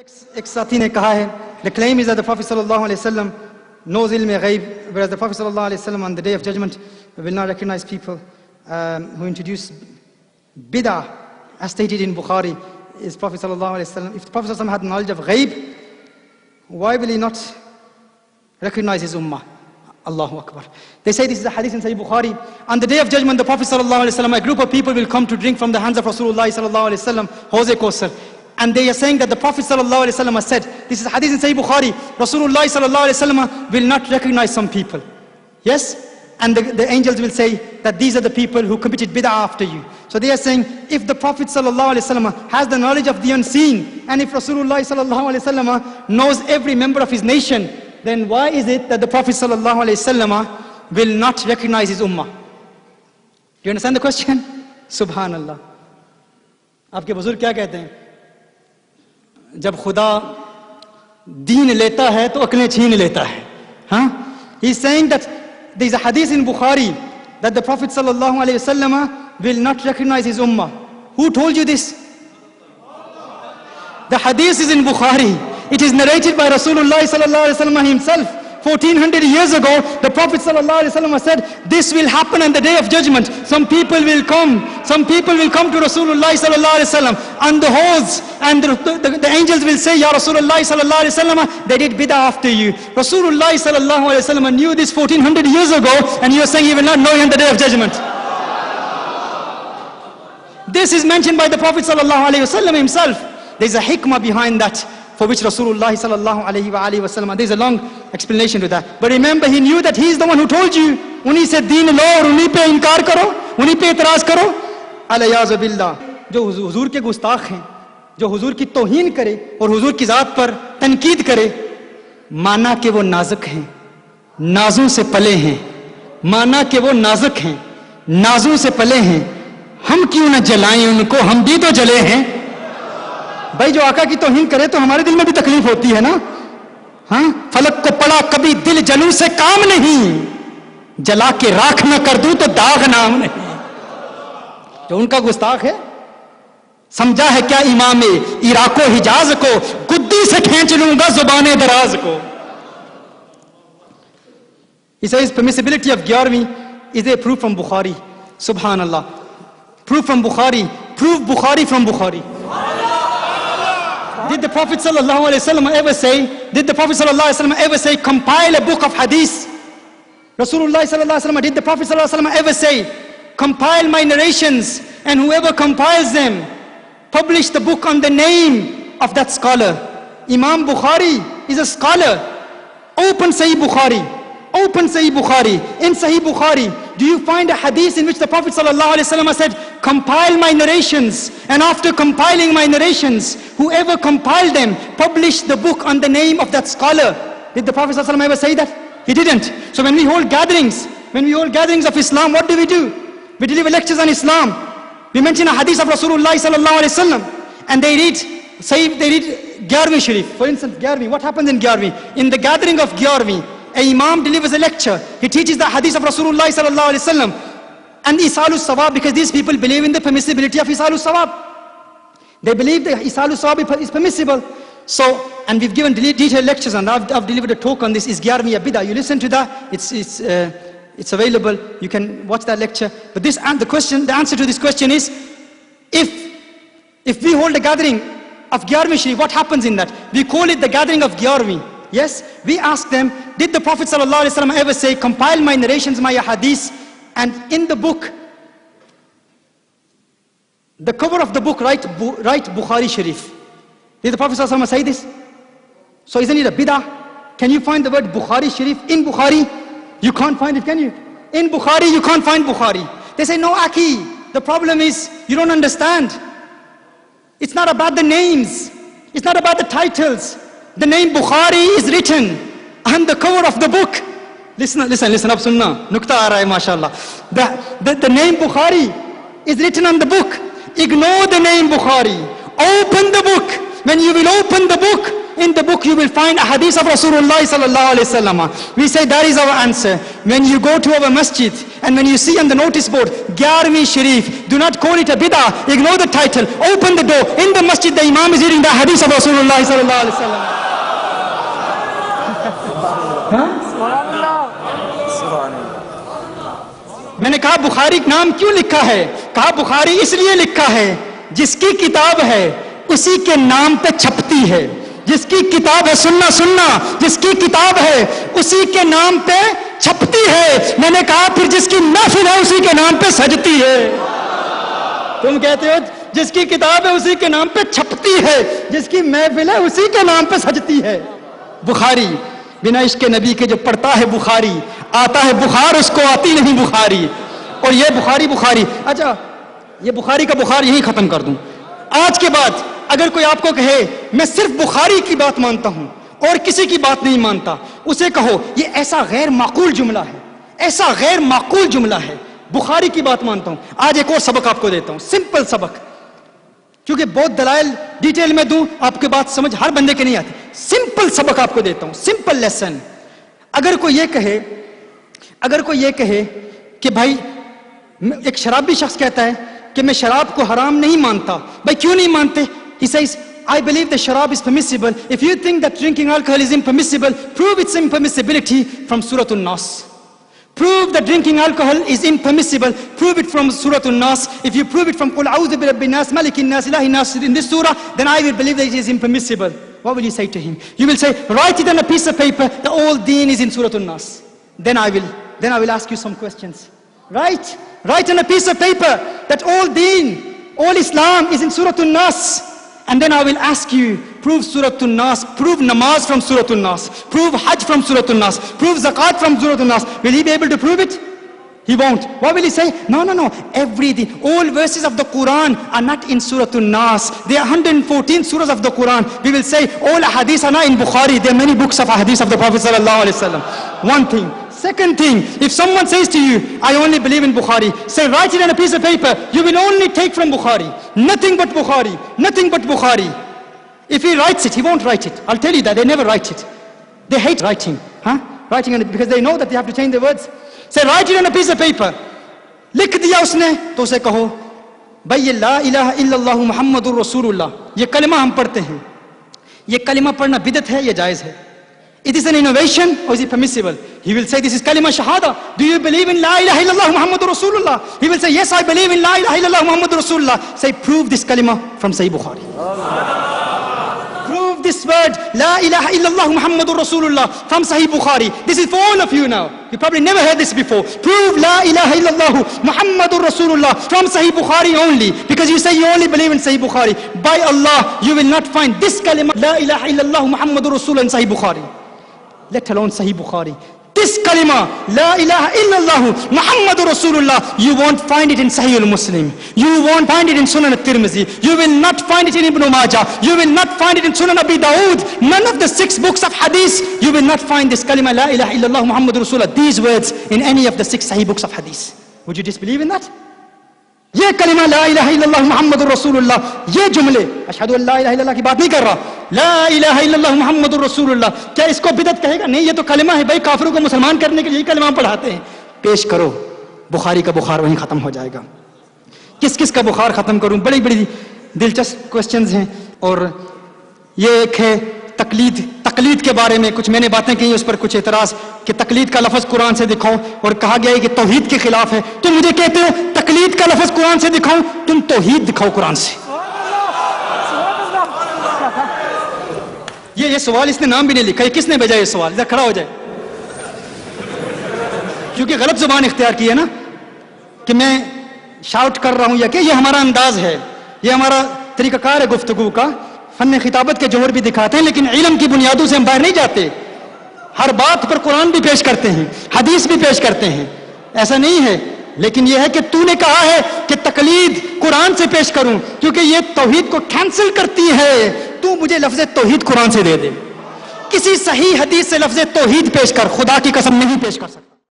एक साथी ने कहा है, the claim is that the Prophet sallallahu alaihi wasallam knows ilm ghaib, whereas the Prophet sallallahu alaihi wasallam on the day of judgment will not recognize people who introduce bid'ah, as stated in Bukhari. Is Prophet sallallahu alaihi wasallam, if the Prophet sallallahu alaihi wasallam had knowledge of ghaib, why will he not recognize his ummah? Allahu Akbar. They say this is a hadith in Sahih Bukhari. On the day of judgment, the Prophet sallallahu alaihi wasallam, a group of people will come to drink from the hands of Rasulullah sallallahu alaihi wasallam, Hawz Kausar. And they are saying that the Prophet sallallahu alaihi wasallam has said, this is a hadith in Sahih Bukhari, Rasulullah sallallahu alaihi wasallam will not recognize some people. Yes? And the angels will say that these are the people who committed bid'ah after you. So they are saying, if the Prophet sallallahu alaihi wasallam has the knowledge of the unseen, and if Rasulullah sallallahu alaihi wasallam knows every member of his nation, then why is it that the Prophet sallallahu alaihi wasallam will not recognize his ummah? Do you understand the question? Subhanallah. आपके बुजुर्ग क्या कहते हैं? जब खुदा दीन लेता है तो अक्लें छीन लेता है. हाँ? He is saying that there is a hadith in Bukhari that the Prophet sallallahu alaihi wasallam will not recognize his ummah. Who told you this? The hadith is in Bukhari. It is narrated by Rasulullah sallallahu alaihi wasallam himself. 1400 years ago, the Prophet sallallahu alaihi wasallam said, this will happen on the day of judgment. Some people will come to Rasulullah sallallahu alaihi wasallam on the halls, and the angels will say, Ya Rasulullah sallallahu alaihi wasallam, they did bid'ah after you. Rasulullah sallallahu alaihi wasallam knew this 1400 years ago, and you are saying he will not know on the day of judgment. This is mentioned by the Prophet sallallahu alaihi wasallam himself. There is a hikmah behind that, for which Rasulullah sallallahu alaihi wasallam, there is a long explanation to that. But remember, he knew that he is the one who told you. उन्हीं से दीन लो और उन्हीं पे इनकार करो, उन्हीं पे इतराज करो. अलयाज़ बिल्लाह. जो हुजूर के गुस्ताख हैं, जो हुजूर की तौहीन करे और हुजूर की जात पर तनकीद करे, माना कि वो नाजुक हैं, नाजों से पले हैं, माना कि वो नाजुक हैं, नाजों से पले हैं, हम क्यों न जलाएं उनको, हम भी तो जले हैं. भाई जो आका की तौहीन करे तो हमारे दिल में भी तकलीफ होती है ना. हाँ, फलक को पड़ा कभी दिल जलू से काम नहीं, जला के राख न कर दूं तो दाग नाम नहीं. जो उनका गुस्ताख है, समझा है क्या इमाम इराको हिजाज को, गुद्दी से खींच लूंगा जुबाने दराज को. He says permissibility of Gyarvi is a proof from Bukhari. Subhanallah. Proof from Bukhari. Proof Bukhari from Bukhari. Did the Prophet sallallahu alaihi wasallam ever say? Did the Prophet sallallahu alaihi wasallam ever say, compile a book of hadith? Rasulullah sallallahu alaihi wasallam. Did the Prophet sallallahu alaihi wasallam ever say, compile my narrations, and whoever compiles them, publish the book on the name of that scholar? Imam Bukhari is a scholar. Open Sahih Bukhari. Open Sahih Bukhari. In Sahih Bukhari, do you find a hadith in which the Prophet sallallahu alaihi wasallam said, compile my narrations, and after compiling my narrations, whoever compiled them, publish the book on the name of that scholar? Did the Prophet sallallahu alaihi wasallam ever say that? He didn't. So when we hold gatherings of Islam, what do? We deliver lectures on Islam. We mention a hadith of Rasulullah sallallahu alaihi wasallam, and they read Gyarvi Sharif. For instance, Gyarvi. What happens in Gyarvi? In the gathering of Gyarvi, an imam delivers a lecture. He teaches the hadith of Rasulullah sallallahu alaihi wasallam and Isalus Sawab, because these people believe in the permissibility of Isalus Sawab. They believe that Isalus Sawab is permissible. So, and we've given detailed lectures on that. I've delivered a talk on this. Is Gyarvi a bid'ah? You listen to that. It's available. You can watch that lecture. But the answer to this question is, if we hold a gathering of Gyarvi Sharif, what happens in that? We call it the gathering of Gyarvi. Yes, we ask them, did the Prophet ﷺ ever say, compile my narrations, my hadiths, and in the book, the cover of the book, write Bukhari Sharif? Did the Prophet ﷺ say this? So isn't it a bid'ah? Can you find the word Bukhari Sharif in Bukhari? You can't find it, can you? In Bukhari, you can't find Bukhari. They say, no, Aki, the problem is, you don't understand. It's not about the names. It's not about the titles. The name Bukhari is written on the cover of the book. Listen up, sunna. Nukta aa raha hai, mashallah. The name Bukhari is written on the book. Ignore the name Bukhari. Open the book. When you will open the book, in the book you will find a hadith of Rasulullah sallallahu alaihi wasallam. We say that is our answer. When you go to our masjid And when you see on the notice board, 11वीं Sharif, do not call it a bid'ah, ignore the title, open the door. In the masjid, the imam is reading the hadith of Rasulullah sallallahu alaihi wasallam. میں نے کہا بخاری نام کیوں لکھا ہے؟ کہا بخاری اس لیے لکھا ہے جس کی کتاب ہے اسی کے نام پہ چھپتی ہے. جس کی کتاب ہے سننا جس کی کتاب ہے اسی کے نام پہ چھپتی ہے. میں نے کہا پھر جس کی محفل ہے اسی کے نام پہ سجتی ہے. تم کہتے ہو جس کی کتاب ہے اسی کے نام پہ چھپتی ہے, جس کی محفل ہے اسی کے نام پہ سجتی ہے. بخاری بنا عشق نبی کے جو پڑھتا ہے بخاری, آتا ہے بخار اس کو آتی نہیں بخاری. اور یہ بخاری. اچھا یہ بخاری کا بخار یہی ختم کر دوں. آج کے بعد اگر کوئی آپ کو کہے میں صرف بخاری کی بات مانتا ہوں اور کسی کی بات نہیں مانتا, اسے کہو یہ ایسا غیر معقول جملہ ہے, ایسا غیر معقول جملہ ہے, بخاری کی بات مانتا ہوں. آج ایک اور سبق آپ کو دیتا ہوں, سمپل سبق, کیونکہ بہت دلائل ڈیٹیل میں دوں آپ کے بات سمجھ ہر بندے کے نہیں آتی. سمپل سبق آپ کو دیتا ہوں, سمپل لیسن. اگر کوئی یہ کہے کہ بھائی ایک شرابی شخص کہتا ہے کہ میں شراب کو حرام نہیں مانتا, بھائی کیوں نہیں مانتے؟ He says, I believe that sharab is permissible. If you think that drinking alcohol is impermissible, prove its impermissibility from Surah An-Nas. Prove that drinking alcohol is impermissible. Prove it from Surah An-Nas. If you prove it from Qul A'udhu bi Rabbin Nas, Malikin Nas, Ilahin Nas in this surah, then I will believe that it is impermissible. What will you say to him? You will say, write it on a piece of paper, the all deen is in Surah An-Nas. Then I will ask you some questions. Write on a piece of paper that all deen, all Islam is in Surah An-Nas. And then I will ask you, prove Surah An-Nas, prove namaz from Surah An-Nas, prove hajj from Surah An-Nas, prove zakat from Surah An-Nas. Will he be able to prove it? He won't. What will he say? No. Everything, all verses of the Quran are not in Surah An-Nas. There are 114 surahs of the Quran. We will say all hadiths are not in Bukhari. There are many books of hadiths of the Prophet sallallahu alaihi wasallam. One thing. Second thing, if someone says to you, I only believe in Bukhari, say write it on a piece of paper. You will only take from Bukhari. Nothing but Bukhari. Nothing but Bukhari. If he writes it, he won't write it. I'll tell you that, they never write it. They hate writing. Writing on it because they know that they have to change the words. Say write it on a piece of paper. لکھ دیا اس نے تو اسے کہو بھائی یہ لا الہ الا اللہ محمد الرسول اللہ, یہ کلمہ ہم پڑھتے ہیں, یہ کلمہ پڑھنا بدعت ہے یا جائز ہے؟ It is an innovation or is it permissible? He will say this is kalima shahada. Do you believe in la ilaha illallah Muhammadur Rasulullah? He will say yes, I believe in la ilaha illallah Muhammadur Rasulullah. Say prove this kalima from Sahih Bukhari. Prove this word la ilaha illallah Muhammadur Rasulullah from Sahih Bukhari. This is for all of you now. You probably never heard this before. Prove la ilaha illallah Muhammadur Rasulullah from Sahih Bukhari only, because you say you only believe in Sahih Bukhari. By Allah, you will not find this kalima la ilaha illallah Muhammadur Rasulullah in Sahih Bukhari. Let alone Sahih Bukhari. This kalima, La ilaha illallah Muhammadur Rasulullah, you won't find it in Sahih al-Muslim. You won't find it in Sunan al-Tirmidhi. You will not find it in Ibn Majah. You will not find it in Sunan Abi Dawood. None of the 6 books of hadith, you will not find this kalima, La ilaha illallah Muhammadur Rasulullah, these words in any of the 6 Sahih books of hadith. Would you disbelieve in that? یہ کلمہ لا الہ الا اللہ محمد الرسول اللہ, یہ جملے اشہد ان لا الہ الا اللہ کی بات نہیں کر رہا, لا الہ الا اللہ محمد الرسول اللہ, کیا اس کو بدعت کہے گا؟ نہیں, یہ تو کلمہ ہے بھائی, کافروں کو مسلمان کرنے کے لیے کلمہ ہم پڑھاتے ہیں. پیش کرو, بخاری کا بخار وہیں ختم ہو جائے گا. کس کا بخار ختم کروں؟ بڑی دلچسپ کوسچنز ہیں. اور یہ ایک ہے تقلید کے بارے میں کچھ میں نے باتیں کہی, اس پر کچھ اعتراض کہ تقلید کا لفظ قرآن سے دکھاؤ, اور کہا گیا ہے کہ توحید کے خلاف ہے. تم مجھے کہتے ہو تقلید کا لفظ قرآن سے دکھاؤ, تم توحید دکھاؤ قرآن سے. یہ سوال اس نے نام بھی نہیں لکھا, یہ کس نے بھیجا یہ سوال؟ ادھر کھڑا ہو جائے. کیونکہ غلط زبان اختیار کی ہے نا, کہ میں شاؤٹ کر رہا ہوں یا کہ یہ ہمارا انداز ہے, یہ ہمارا طریقہ کار ہے گفتگو کا. فن خطابت کے جوہر بھی دکھاتے ہیں, لیکن علم کی بنیادوں سے ہم باہر نہیں جاتے. ہر بات پر قرآن بھی پیش کرتے ہیں, حدیث بھی پیش کرتے ہیں, ایسا نہیں ہے. لیکن یہ ہے کہ تو نے کہا ہے کہ تقلید قرآن سے پیش کروں کیونکہ یہ توحید کو کینسل کرتی ہے. تو مجھے لفظ توحید قرآن سے دے دے, کسی صحیح حدیث سے لفظ توحید پیش کر, خدا کی قسم نہیں پیش کر سکتا.